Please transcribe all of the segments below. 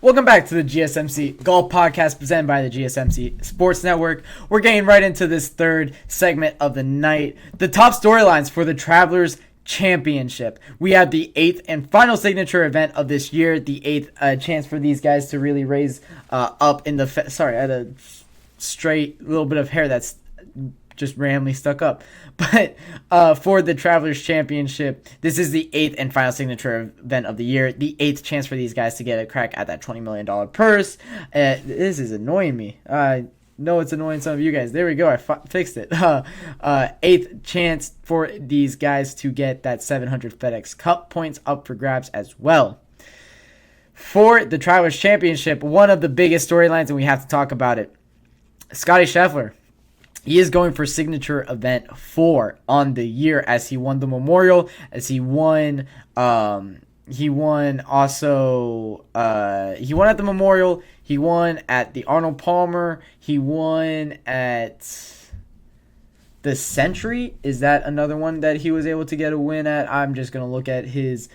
Welcome back to the GSMC Golf Podcast presented by the GSMC Sports Network. We're getting right into this third segment of the night. The top storylines for the Travelers Championship. We have the 8th and final signature event of this year. The 8th chance for these guys to really raise up in the... Sorry, I had a straight little bit of hair that's just randomly stuck up. But for the Travelers Championship, this is the 8th and final signature event of the year. The 8th chance for these guys to get a crack at that $20 million purse. This is annoying me. I know it's annoying some of you guys. There we go. I fixed it. 8th chance for these guys to get that 700 FedEx Cup points up for grabs as well. For the Travelers Championship, one of the biggest storylines, and we have to talk about it. Scottie Scheffler. He is going for signature event 4 on the year as he won the Memorial, as he won at the Memorial, he won at the Arnold Palmer, he won at the Century. Is that another one that he was able to get a win at? I'm just going to look at his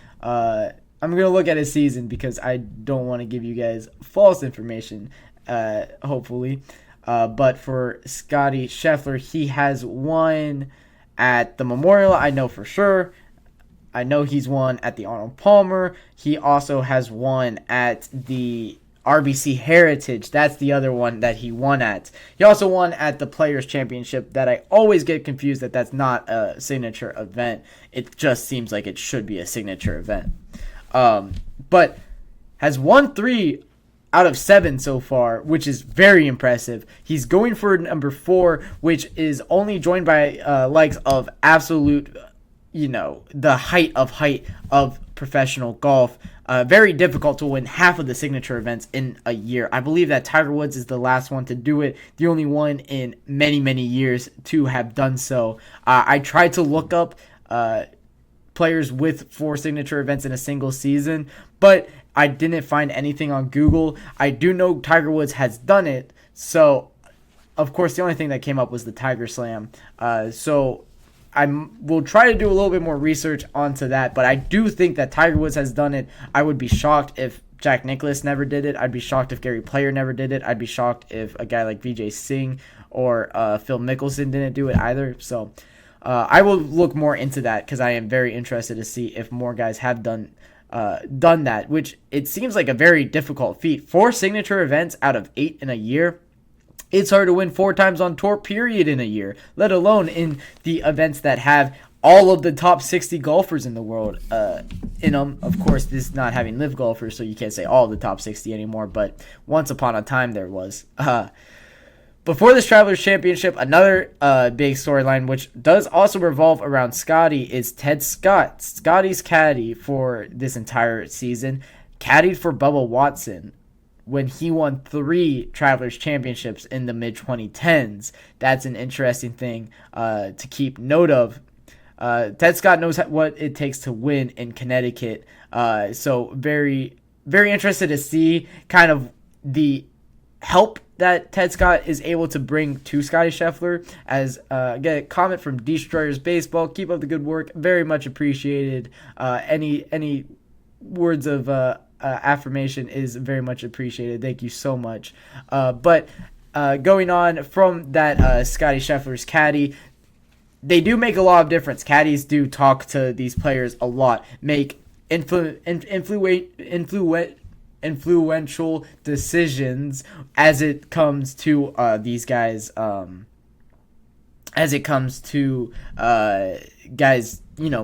season because I don't want to give you guys false information, hopefully. But for Scottie Scheffler, he has won at the Memorial, I know for sure. I know he's won at the Arnold Palmer. He also has won at the RBC Heritage. That's the other one that he won at. He also won at the Players Championship that I always get confused that's not a signature event. It just seems like it should be a signature event. But has won 3 out of 7 so far, which is very impressive. He's going for number 4, which is only joined by likes of absolute, the height of professional golf. Very difficult to win half of the signature events in a year. I believe that Tiger Woods is the last one to do it, the only one in many, many years to have done so. I tried to look up players with 4 signature events in a single season, but I didn't find anything on Google. I do know Tiger Woods has done it, so of course the only thing that came up was the Tiger Slam. So I will try to do a little bit more research onto that, but I do think that Tiger Woods has done it. I would be shocked if Jack Nicklaus never did it. I'd be shocked if Gary Player never did it. I'd be shocked if a guy like Vijay Singh or Phil Mickelson didn't do it either. So I will look more into that because I am very interested to see if more guys have done that, which it seems like a very difficult feat. 4 signature events out of 8 in a year. It's hard to win 4 times on tour, period, in a year, let alone in the events that have all of the top 60 golfers in the world in them. Of course, this is not having live golfers, so you can't say all the top 60 anymore, but once upon a time there was. Before this Travelers Championship, another big storyline, which does also revolve around Scottie, is Ted Scott. Scottie's caddy for this entire season, caddied for Bubba Watson when he won 3 Travelers Championships in the mid-2010s. That's an interesting thing to keep note of. Ted Scott knows what it takes to win in Connecticut. So very, very interested to see kind of the help that Ted Scott is able to bring to Scottie Scheffler. As get a comment from Destroyers Baseball. Keep up the good work. Very much appreciated. Any words of affirmation is very much appreciated. Thank you so much. But going on from that, Scottie Scheffler's caddy, they do make a lot of difference. Caddies do talk to these players a lot, make influential decisions as it comes to these guys. As it comes to guys,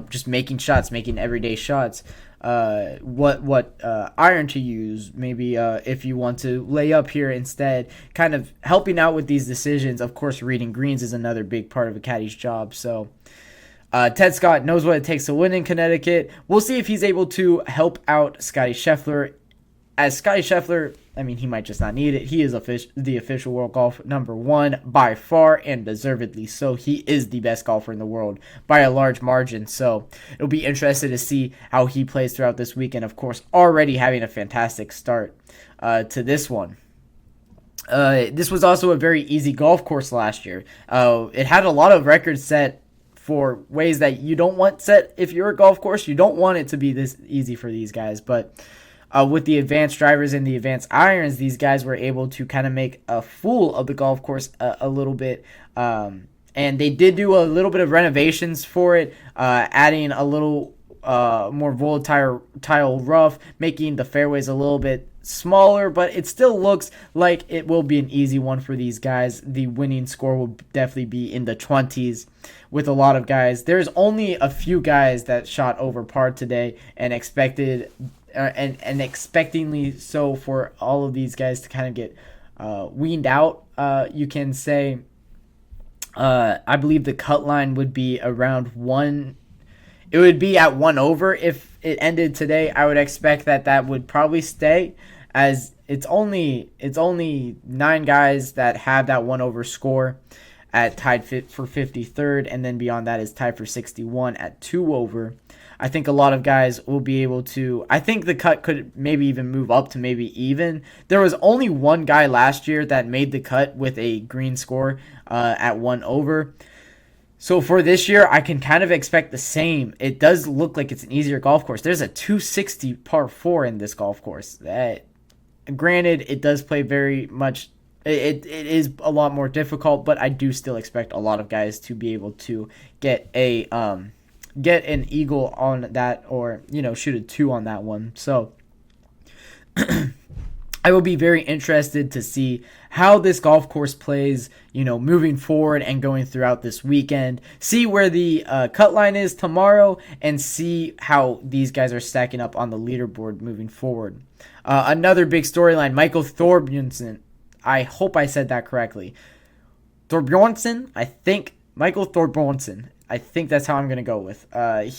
just making shots, making everyday shots. What iron to use, maybe if you want to lay up here instead, kind of helping out with these decisions. Of course, reading greens is another big part of a caddy's job. So Ted Scott knows what it takes to win in Connecticut. We'll see if he's able to help out Scottie Scheffler. As Scottie Scheffler, he might just not need it. He is the official world golf number 1 by far, and deservedly so. He is the best golfer in the world by a large margin. So it'll be interesting to see how he plays throughout this weekend. Of course, already having a fantastic start to this one. This was also a very easy golf course last year. It had a lot of records set for ways that you don't want set if you're a golf course. You don't want it to be this easy for these guys, but with the advanced drivers and the advanced irons, these guys were able to kind of make a fool of the golf course a little bit. And they did do a little bit of renovations for it, adding a little more volatile rough, making the fairways a little bit smaller, but it still looks like it will be an easy one for these guys. The winning score will definitely be in the 20s with a lot of guys. There's only a few guys that shot over par today, and expected and expectingly so for all of these guys to kind of get weaned out, you can say. I believe the cut line would be around one. It would be at 1 over if it ended today. I would expect that would probably stay, as it's only 9 guys that have that 1 over score at tied for 53rd, and then beyond that is tied for 61 at 2 over. I think a lot of guys will be able to. I think the cut could maybe even move up to maybe even. There was only one guy last year that made the cut with a green score at 1 over. So for this year, I can kind of expect the same. It does look like it's an easier golf course. There's a 260 par 4 in this golf course. Granted, it does play very much. It is a lot more difficult, but I do still expect a lot of guys to be able to get an eagle on that, or shoot a 2 on that one. So I will be very interested to see how this golf course plays, moving forward and going throughout this weekend. See where the cut line is tomorrow, and see how these guys are stacking up on the leaderboard moving forward. Another big storyline, Michael Thorbjornsen. I hope I said that correctly. Thorbjornsen, Michael Thorbjornsen. I think that's how I'm going to go with.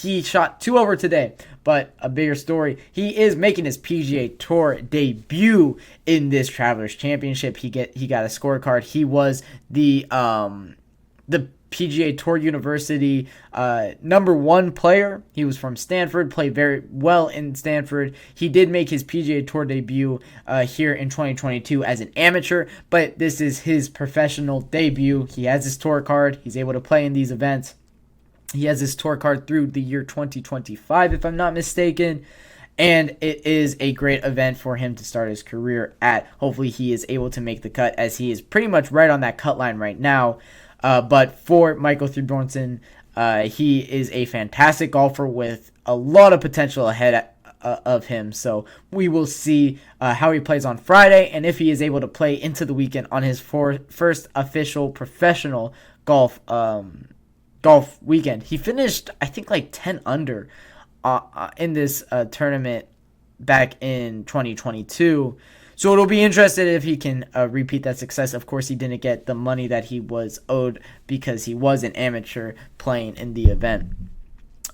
He shot 2 over today, but a bigger story, he is making his PGA Tour debut in this Travelers Championship. He got a scorecard. He was the PGA Tour University number 1 player. He was from Stanford, played very well in Stanford. He did make his PGA Tour debut here in 2022 as an amateur, but this is his professional debut. He has his tour card. He's able to play in these events. He has his tour card through the year 2025, if I'm not mistaken. And it is a great event for him to start his career at. Hopefully he is able to make the cut, as he is pretty much right on that cut line right now. But for Michael Thorbjornsen, he is a fantastic golfer with a lot of potential ahead of him. So we will see how he plays on Friday, and if he is able to play into the weekend on his first official professional golf weekend. He finished, I think, like 10 under in this tournament back in 2022. So it'll be interesting if he can repeat that success. Of course, he didn't get the money that he was owed because he was an amateur playing in the event.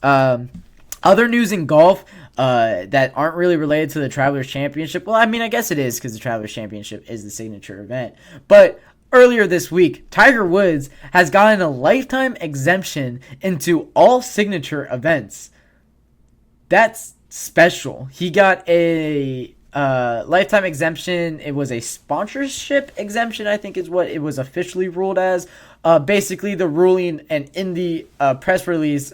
Other news in golf that aren't really related to the Travelers Championship. Well, I mean, I guess it is, because the Travelers Championship is the signature event. But earlier this week, Tiger Woods has gotten a lifetime exemption into all signature events. That's special. He got a lifetime exemption. It was a sponsorship exemption, I think is what it was officially ruled as. Basically, the ruling, and in the press release,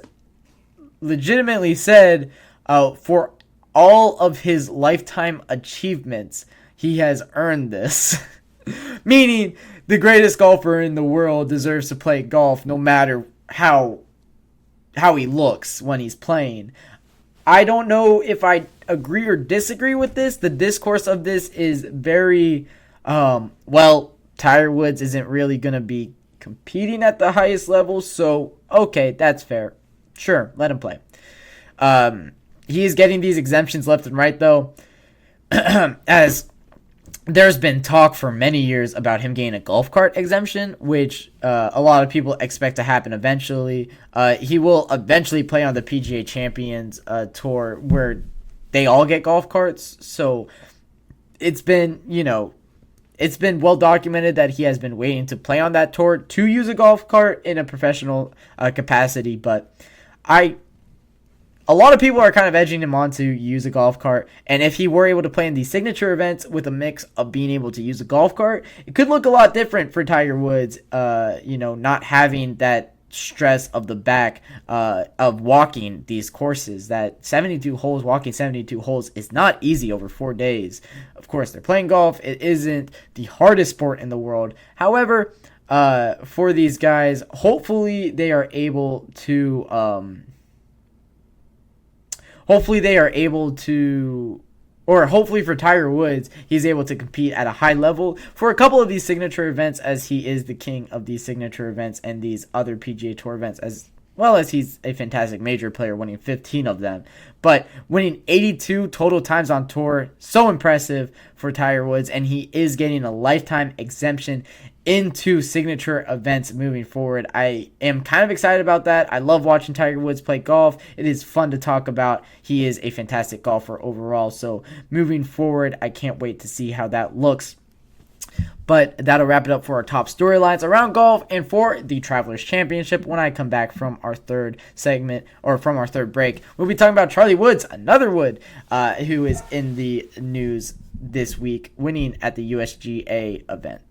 legitimately said for all of his lifetime achievements, he has earned this. Meaning, the greatest golfer in the world deserves to play golf no matter how he looks when he's playing. I don't know if I agree or disagree with this. The discourse of this is very, Tiger Woods isn't really going to be competing at the highest level, so okay, that's fair. Sure, let him play. He is getting these exemptions left and right, though, as there's been talk for many years about him getting a golf cart exemption, which a lot of people expect to happen eventually. He will eventually play on the PGA Champions Tour, where they all get golf carts. So it's been well documented that he has been waiting to play on that tour to use a golf cart in a professional capacity. But a lot of people are kind of edging him on to use a golf cart. And if he were able to play in these signature events with a mix of being able to use a golf cart, it could look a lot different for Tiger Woods, not having that stress of the back of walking these courses. That 72 holes, walking 72 holes is not easy over 4 days. Of course, they're playing golf. It isn't the hardest sport in the world. However, for these guys, hopefully they are able to or hopefully for Tiger Woods, he's able to compete at a high level for a couple of these signature events, as he is the king of these signature events and these other PGA Tour events, as well as he's a fantastic major player, winning 15 of them. But winning 82 total times on tour, so impressive for Tiger Woods, and he is getting a lifetime exemption into signature events moving forward. I am kind of excited about that. I love watching Tiger Woods play golf. It is fun to talk about. He is a fantastic golfer overall. So moving forward, I can't wait to see how that looks. But that'll wrap it up for our top storylines around golf and for the Travelers Championship. When I come back from our third segment, or from our third break, we'll be talking about Charlie Woods, another Wood, who is in the news this week, winning at the USGA event.